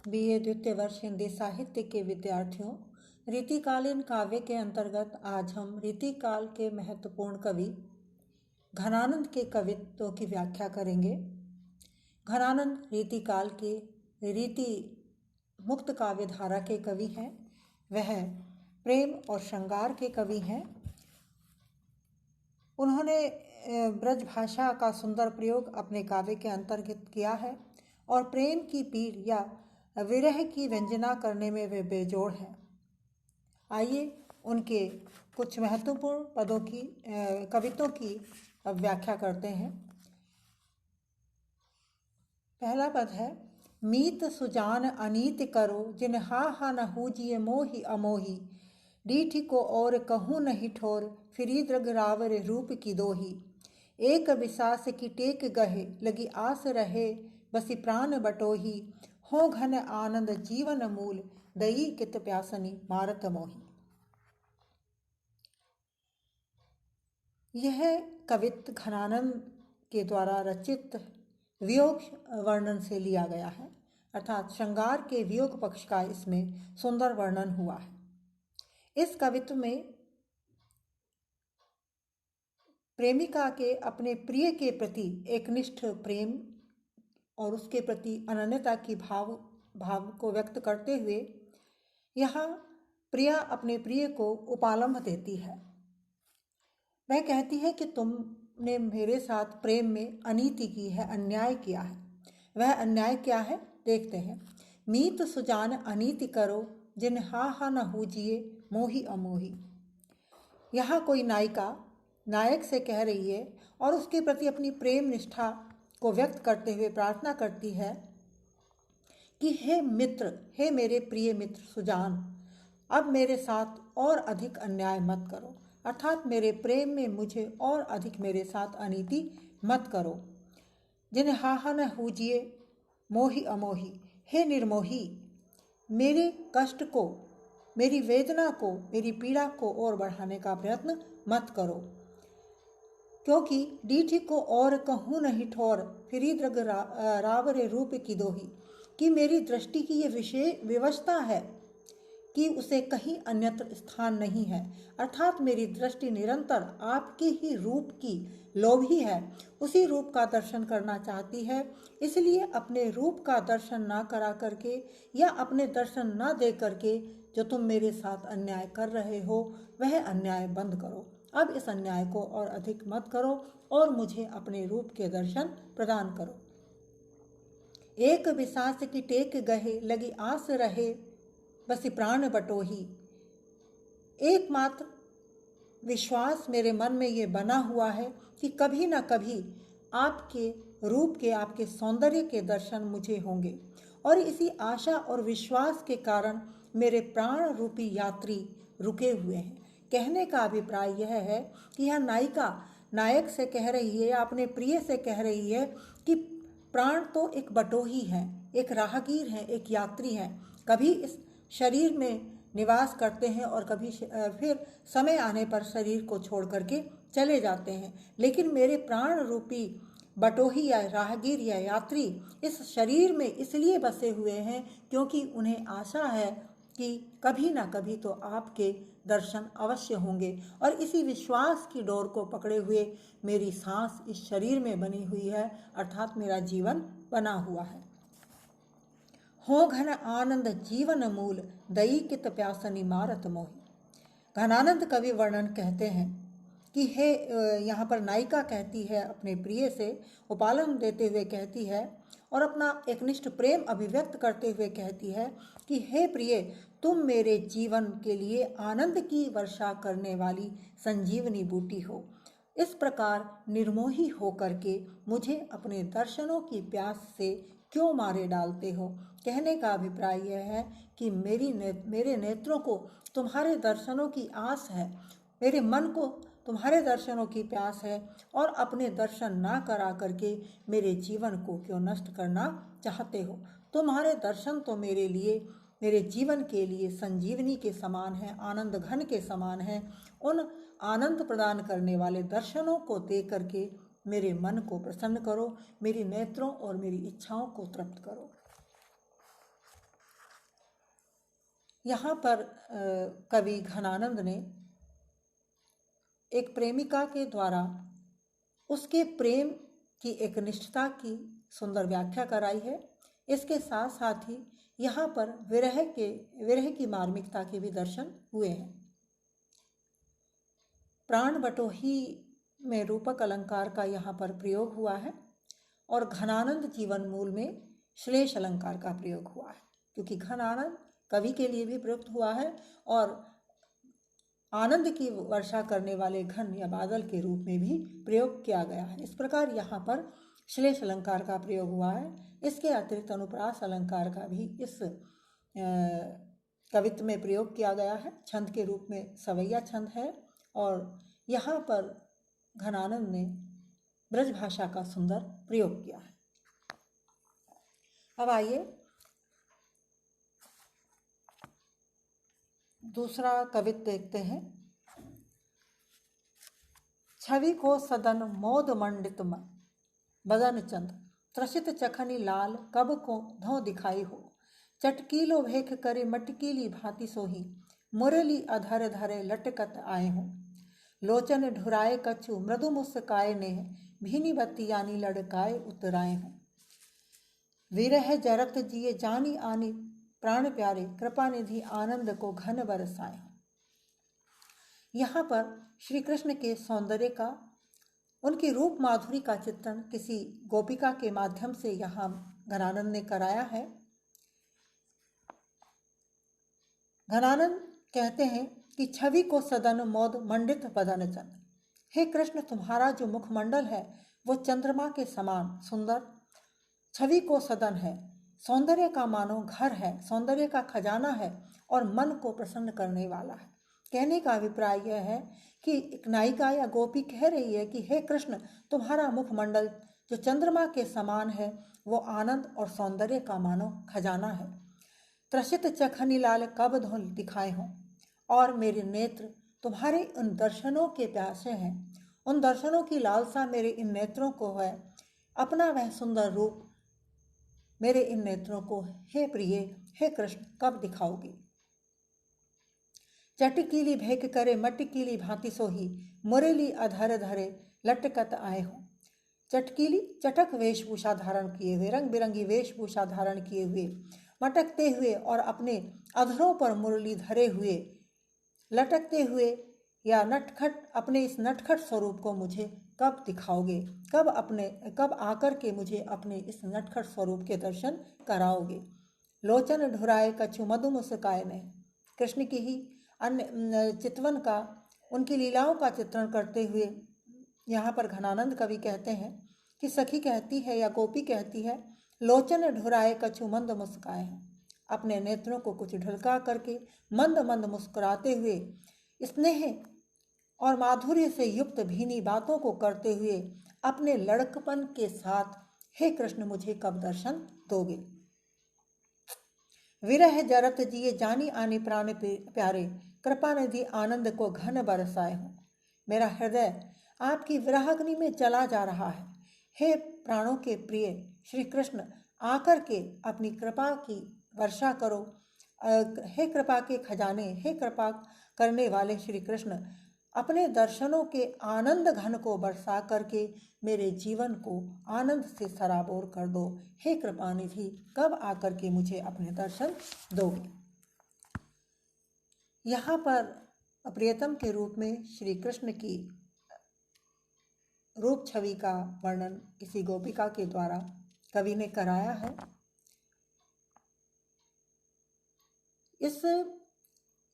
BA द्वितीय वर्ष हिंदी साहित्य के विद्यार्थियों, रीतिकालीन काव्य के अंतर्गत आज हम रीतिकाल के महत्वपूर्ण कवि घनानंद के कवित्व की व्याख्या करेंगे। घनानंद रीतिकाल के रीति मुक्त काव्य धारा के कवि हैं। वह प्रेम और श्रृंगार के कवि हैं। उन्होंने ब्रज भाषा का सुंदर प्रयोग अपने काव्य के अंतर्गत किया है और प्रेम की पीड़ या विरह की व्यंजना करने में वे बेजोड़ हैं। आइए उनके कुछ महत्वपूर्ण पदों की कवित्वों की व्याख्या करते हैं। पहला पद है, मीत सुजान अनीत करो जिन हा न हूजिए मोहि अमोही, डीठी को और कहूँ नहीं ठोर फिरी द्रग रावर रूप की दोही, एक विसास की टेक गहे लगी आस रहे बसी प्राण बटोही, हो घन आनंद जीवन मूल दई कित प्यासनी मारत मोही। यह कवित्व घनानंद के द्वारा रचित वियोग वर्णन से लिया गया है, अर्थात श्रृंगार के वियोग पक्ष का इसमें सुंदर वर्णन हुआ है। इस कवित्व में प्रेमिका के अपने प्रिय के प्रति एकनिष्ठ प्रेम और उसके प्रति अनन्यता की भाव को व्यक्त करते हुए यहाँ प्रिया अपने प्रिय को उपालंभ देती है। वह कहती है कि तुमने मेरे साथ प्रेम में अनीति की है, अन्याय किया है। वह अन्याय क्या है देखते हैं। मीत सुजान अनीति करो जिन हा न हूजिए मोहि अमोही। यहाँ कोई नायिका नायक से कह रही है और उसके प्रति अपनी प्रेम निष्ठा को व्यक्त करते हुए प्रार्थना करती है कि हे मित्र, हे मेरे प्रिय मित्र सुजान, अब मेरे साथ और अधिक अन्याय मत करो, अर्थात मेरे प्रेम में मुझे और अधिक मेरे साथ अनीति मत करो। जिन हा न हूजिए मोहि अमोही, हे निर्मोही, मेरे कष्ट को, मेरी वेदना को, मेरी पीड़ा को और बढ़ाने का प्रयत्न मत करो, क्योंकि डीठी को और कहूँ नहीं ठोर फिरी द्रग रावरे रूप की दोही, कि मेरी दृष्टि की ये विशेष विवशता है कि उसे कहीं अन्यत्र स्थान नहीं है, अर्थात मेरी दृष्टि निरंतर आपके ही रूप की लोभी है, उसी रूप का दर्शन करना चाहती है। इसलिए अपने रूप का दर्शन ना करा करके या अपने दर्शन ना दे करके जो तुम मेरे साथ अन्याय कर रहे हो वह अन्याय बंद करो। अब इस अन्याय को और अधिक मत करो और मुझे अपने रूप के दर्शन प्रदान करो। एक विसास की टेक गहे लगी आस रहे बसी प्राण बटोही। एकमात्र विश्वास मेरे मन में ये बना हुआ है कि कभी ना कभी आपके रूप के, आपके सौंदर्य के दर्शन मुझे होंगे, और इसी आशा और विश्वास के कारण मेरे प्राण रूपी यात्री रुके हुए हैं। कहने का अभिप्राय यह है कि यह नायिका नायक से कह रही है, अपने प्रिय से कह रही है कि प्राण तो एक बटोही है, एक राहगीर है, एक यात्री है, कभी इस शरीर में निवास करते हैं और कभी फिर समय आने पर शरीर को छोड़ करके चले जाते हैं, लेकिन मेरे प्राण रूपी बटोही या राहगीर या यात्री इस शरीर में इसलिए बसे हुए हैं क्योंकि उन्हें आशा है कि कभी ना कभी तो आपके दर्शन अवश्य होंगे, और इसी विश्वास की डोर को पकड़े हुए मेरी सांस इस शरीर में बनी हुई है, अर्थात मेरा जीवन बना हुआ है। हो घन आनंद जीवन मूल दई कित प्यासनी मारत मोही। घनानंद कवि वर्णन कहते हैं कि हे, यहाँ पर नायिका कहती है अपने प्रिय से, उपालन देते हुए कहती है और अपना एकनिष्ठ प्रेम अभिव्यक्त करते हुए कहती है कि हे प्रिय, तुम मेरे जीवन के लिए आनंद की वर्षा करने वाली संजीवनी बूटी हो। इस प्रकार निर्मोही होकर के मुझे अपने दर्शनों की प्यास से क्यों मारे डालते हो। कहने का अभिप्राय यह है कि मेरे नेत्रों को तुम्हारे दर्शनों की आस है, मेरे मन को तुम्हारे दर्शनों की प्यास है, और अपने दर्शन ना करा करके मेरे जीवन को क्यों नष्ट करना चाहते हो। तुम्हारे दर्शन तो मेरे लिए, मेरे जीवन के लिए संजीवनी के समान है, आनंद घन के समान है। उन आनंद प्रदान करने वाले दर्शनों को दे करके मेरे मन को प्रसन्न करो, मेरी नेत्रों और मेरी इच्छाओं को तृप्त करो। यहाँ पर कवि घनानंद ने एक प्रेमिका के द्वारा उसके प्रेम की एक निष्ठता की सुंदर व्याख्या कराई है। इसके साथ साथ ही यहाँ पर विरह की मार्मिकता के भी दर्शन हुए हैं। प्राण बटोही में रूपक अलंकार का यहाँ पर प्रयोग हुआ है और घनानंद जीवन मूल में श्लेष अलंकार का प्रयोग हुआ है, क्योंकि घनानंद कवि के लिए भी प्रयुक्त हुआ है और आनंद की वर्षा करने वाले घन या बादल के रूप में भी प्रयोग किया गया है। इस प्रकार यहाँ पर श्लेष अलंकार का प्रयोग हुआ है। इसके अतिरिक्त अनुप्रास अलंकार का भी इस कवित्व में प्रयोग किया गया है। छंद के रूप में सवैया छंद है और यहाँ पर घनानंद ने ब्रज भाषा का सुंदर प्रयोग किया है। अब आइए दूसरा कवित्व देखते हैं। छवि को सदन मोद मंडित बदन चंद, त्रसित चखनी लाल कब को धो दिखाई हो। चटकीलो भेख करे मटकीली भांति सोही, मुरली अधर धरे लटकत आए हो। लोचन ढुराए कछु मृदु मुस्काए ने, भीनी बत्ती यानी लड़काए उतराए हो। विरह जरत जिए जानी आनी प्राण प्यारे, कृपा निधि आनंद को घन बरसाए। यहाँ पर श्री कृष्ण के सौंदर्य का, उनकी रूप माधुरी का चित्रण किसी गोपिका के माध्यम से यहाँ घनानंद ने कराया है। घनानंद कहते हैं कि छवि को सदन मोद मंडित बदन चंद। हे कृष्ण, तुम्हारा जो मुखमंडल है वो चंद्रमा के समान सुंदर, छवि को सदन है, सौंदर्य का मानो घर है, सौंदर्य का खजाना है और मन को प्रसन्न करने वाला है। कहने का अभिप्राय यह है कि एक नायिका या गोपी कह रही है कि हे कृष्ण, तुम्हारा मुखमंडल जो चंद्रमा के समान है वो आनंद और सौंदर्य का मानो खजाना है। त्रसित चखनी लाल कब धो दिखाए हो, और मेरे नेत्र तुम्हारे उन दर्शनों के प्यासे हैं, उन दर्शनों की लालसा मेरे इन नेत्रों को है। अपना वह सुंदर रूप मेरे इन नेत्रों को हे प्रिय, हे कृष्ण कब दिखाओगे। चटकीली भेक करे मटकीली भांति सोही, मुरली अधर धरे लटकत आए हो। चटकीली चटक वेशभूषा धारण किए हुए, रंग बिरंगी वेशभूषा धारण किए हुए, मटकते हुए और अपने अधरों पर मुरली धरे हुए, लटकते हुए या नटखट, अपने इस नटखट स्वरूप को मुझे कब दिखाओगे, कब आकर के मुझे अपने इस नटखट स्वरूप के दर्शन कराओगे। लोचन ढुराए कछु मधु मुस्काए ने, कृष्ण की ही अन्य चितवन का, उनकी लीलाओं का चित्रण करते हुए यहाँ पर घनानंद कवि कहते हैं कि सखी कहती है या गोपी कहती है, लोचन ढुराए कछु मंद मुस्काए हैं। अपने नेत्रों को कुछ ढलका करके मंद मंद मुस्कुराते हुए, स्नेह और माधुर्य से युक्त भीनी बातों को करते हुए अपने लड़कपन के साथ, हे कृष्ण मुझे कब दर्शन दोगे। विरह जरत जिए जानी आनी प्राण प्यारे, कृपा निधि आनंद को घन बरसाए हो। मेरा हृदय आपकी विरहाग्नि में चला जा रहा है। हे प्राणों के प्रिय श्री कृष्ण, आकर के अपनी कृपा की वर्षा करो। हे कृपा के खजाने, हे कृपा करने वाले श्री कृष्ण, अपने दर्शनों के आनंद घन को बरसा करके मेरे जीवन को आनंद से सराबोर कर दो। हे कृपा निधि, कब आकर के मुझे अपने दर्शन दोगे। यहाँ पर प्रियतम के रूप में श्री कृष्ण की रूप छवि का वर्णन किसी गोपिका के द्वारा कवि ने कराया है। इस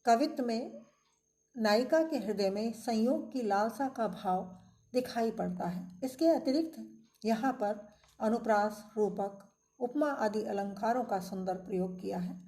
कवित्व में नायिका के हृदय में संयोग की लालसा का भाव दिखाई पड़ता है। इसके अतिरिक्त यहाँ पर अनुप्रास, रूपक, उपमा आदि अलंकारों का सुंदर प्रयोग किया है।